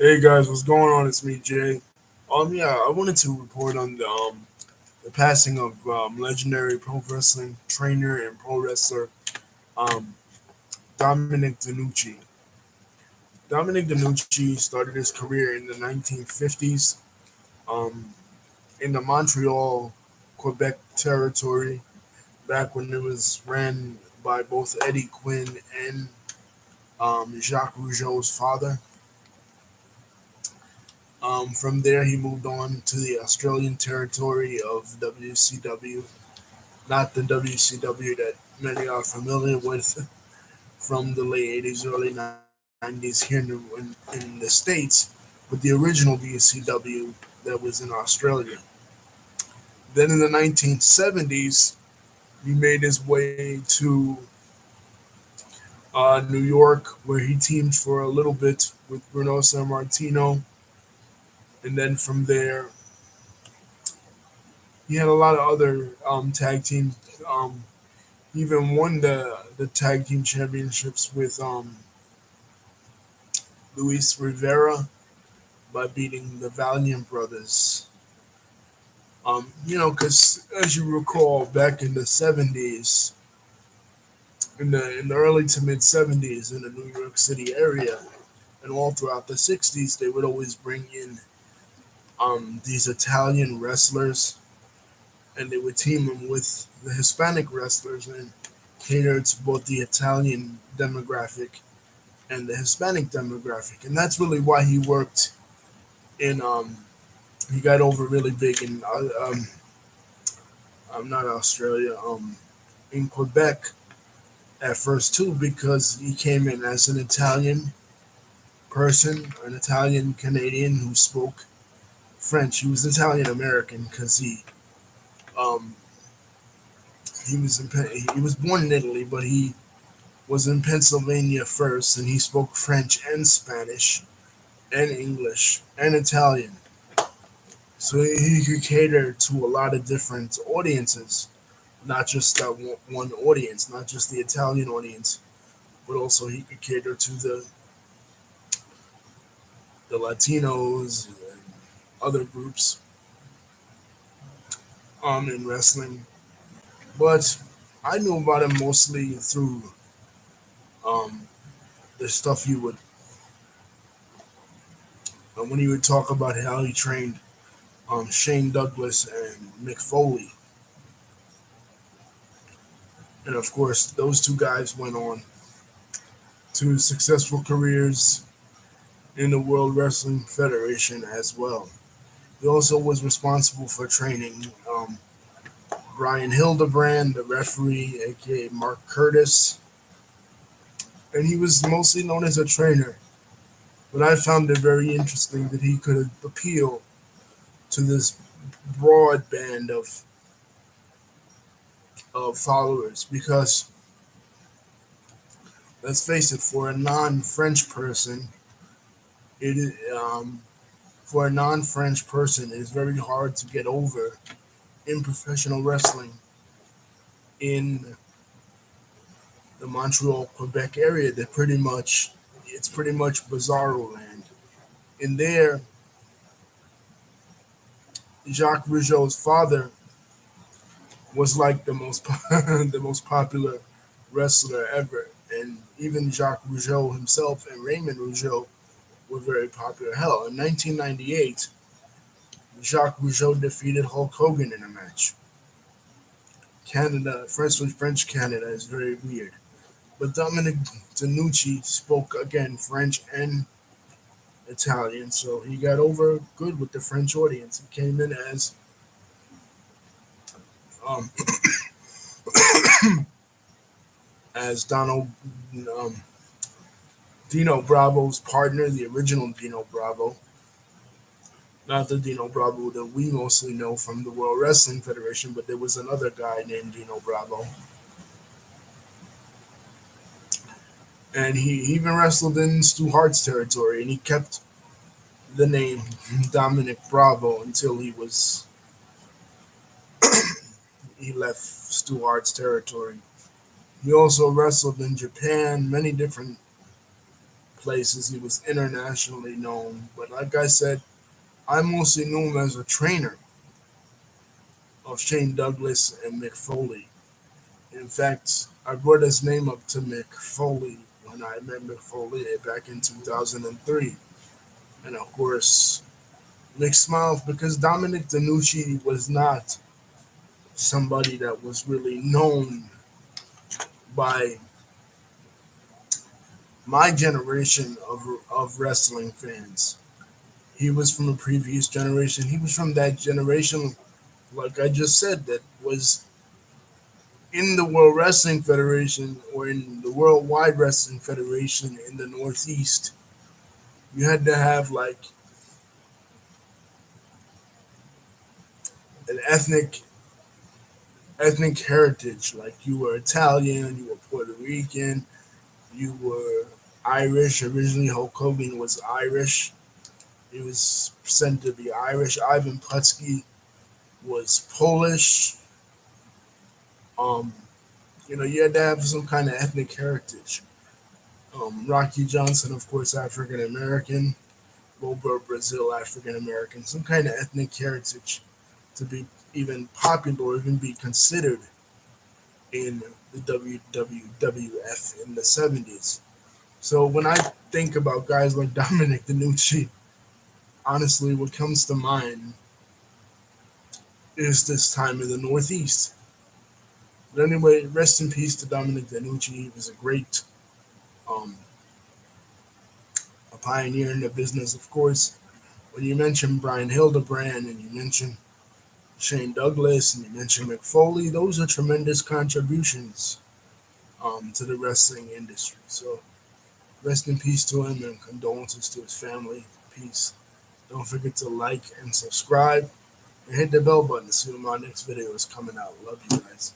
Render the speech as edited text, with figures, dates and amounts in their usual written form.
Hey guys, what's going on? It's me, Jay. Yeah, I wanted to report on the passing of legendary pro wrestling trainer and pro wrestler um Dominic DeNucci. Dominic DeNucci started his career in the 1950s um, in the Montreal, Quebec territory, back when it was ran by both Eddie Quinn and Jacques Rougeau's father. From there, he moved on to the Australian territory of WCW, not the WCW that many are familiar with from the late 80s, early 90s here in the States, but the original WCW that was in Australia. Then in the 1970s, he made his way to New York, where he teamed for a little bit with Bruno Sammartino, and then from there, he had a lot of other tag teams. He even won the tag team championships with Luis Rivera by beating the Valiant brothers. Because as you recall, back in the '70s, in the early to mid '70s, in the New York City area, and all throughout the '60s, they would always bring in these Italian wrestlers, and they would team them with the Hispanic wrestlers and cater to both the Italian demographic and the Hispanic demographic, and that's really why he worked in. He got over really big in not Australia, in Quebec at first too, because he came in as an Italian person, an Italian Canadian who spoke French. He was Italian American because um, he was born in Italy, but he was in Pennsylvania first, and he spoke French and Spanish and English and Italian. So he could cater to a lot of different audiences, not just that one audience, not just the Italian audience, but also he could cater to the Latinos and other groups in wrestling. But I knew about him mostly through um, the stuff he would when he would talk about how he trained Shane Douglas and Mick Foley, and of course those two guys went on to successful careers in the World Wrestling Federation as well. He also was responsible for training Brian Hildebrand, the referee, aka Mark Curtis, and he was mostly known as a trainer. But I found it very interesting that he could appeal to this broad band of followers because, let's face it, for a non-French person, it is, for a non-French person, it is very hard to get over in professional wrestling in the Montreal, Quebec area. It's pretty much bizarro land. In there, Jacques Rougeau's father was like the most the most popular wrestler ever, and even Jacques Rougeau himself and Raymond Rougeau were very popular. Hell, in 1998, Jacques Rougeau defeated Hulk Hogan in a match. Canada, French Canada is very weird. But Dominic DeNucci spoke again French and Italian, so he got over good with the French audience. He came in um, as um, Dino Bravo's partner, the original Dino Bravo, not the Dino Bravo that we mostly know from the World Wrestling Federation, but there was another guy named Dino Bravo, and he even wrestled in Stu Hart's territory, and he kept the name Dominic Bravo until he left Stu Hart's territory. He also wrestled in Japan, many different places. He was internationally known. But like I said, I mostly knew him as a trainer of Shane Douglas and Mick Foley. In fact, I brought his name up to Mick Foley when I met Mick Foley back in 2003. And of course, Mick smiled because Dominic DeNucci was not somebody that was really known by my generation of wrestling fans. He was from a previous generation. He was from that generation, like I just said, that was in the World Wrestling Federation or in the Worldwide Wrestling Federation in the Northeast. You had to have like an ethnic heritage. Like you were Italian, you were Puerto Rican, you were Irish. Originally, Hulk Hogan was Irish. He was said to be Irish. Ivan Putski was Polish. Um, you had to have some kind of ethnic heritage. Rocky Johnson, of course, African American. Wilbur Brazil, African American. Some kind of ethnic heritage to be even popular or even be considered in the WWF in the 70s. So when I think about guys like Dominic DeNucci, honestly, what comes to mind is this time in the Northeast. But anyway, rest in peace to Dominic DeNucci. He was a great um, a pioneer in the business, of course. When you mention Brian Hildebrand and you mention Shane Douglas and you mention Mick Foley, those are tremendous contributions to the wrestling industry. So rest in peace to him and condolences to his family. Peace. Don't forget to like and subscribe and hit the bell button to see when my next video is coming out. Love you guys.